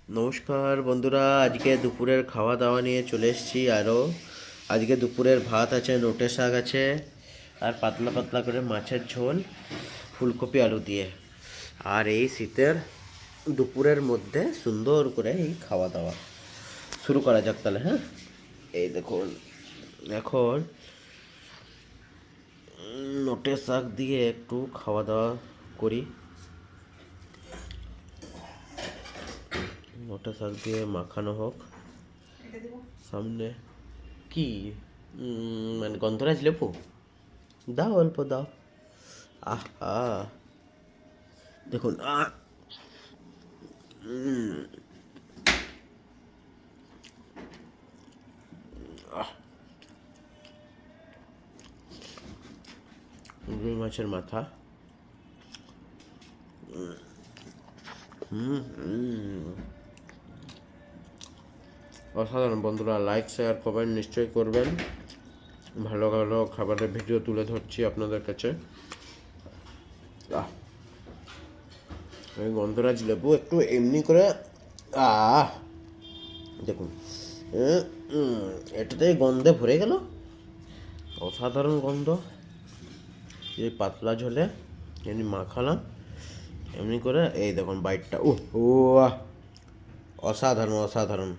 নমস্কার বন্ধুরা, আজকে দুপুরের খাওয়া দাওয়া নিয়ে চলে এসেছি। আজকে দুপুরের ভাত আছে, নোটে শাক আছে, আর পাতলা পাতলা করে মাছের ঝোল ফুলকপি আলু দিয়ে। আর এই শীতের দুপুরের মধ্যে সুন্দর করে এই খাওয়া দাওয়া শুরু করা যাক তাহলে। হ্যাঁ, এই দেখুন, এখন নোটে শাক দিয়ে একটু খাওয়া দাওয়া করি। নোটে শাক দিয়ে মাখানো হোক সামনে। কি মানে গন্ধরাজ লেবু দাও, অল্প দাও। আহা, দেখুন। উম, আহ, রুই মাছের মাথা। হুম হুম, অসাধারণ। বন্ধুরা, লাইক শেয়ার কমেন্ট নিশ্চয়ই করবেন। ভালো ভালো খাবারের ভিডিও তুলে ধরছি আপনাদের কাছে। এই গন্ধরাজ লেবু একটু এমনি করে। আহ দেখুন, উম, এটাতেই গন্ধে ভরে গেল। অসাধারণ গন্ধ। এই পাতলা ঝোলে এমনি মাখালাম, এমনি করে। এই দেখুন বাইটটা, ও ও, অসাধারণ অসাধারণ।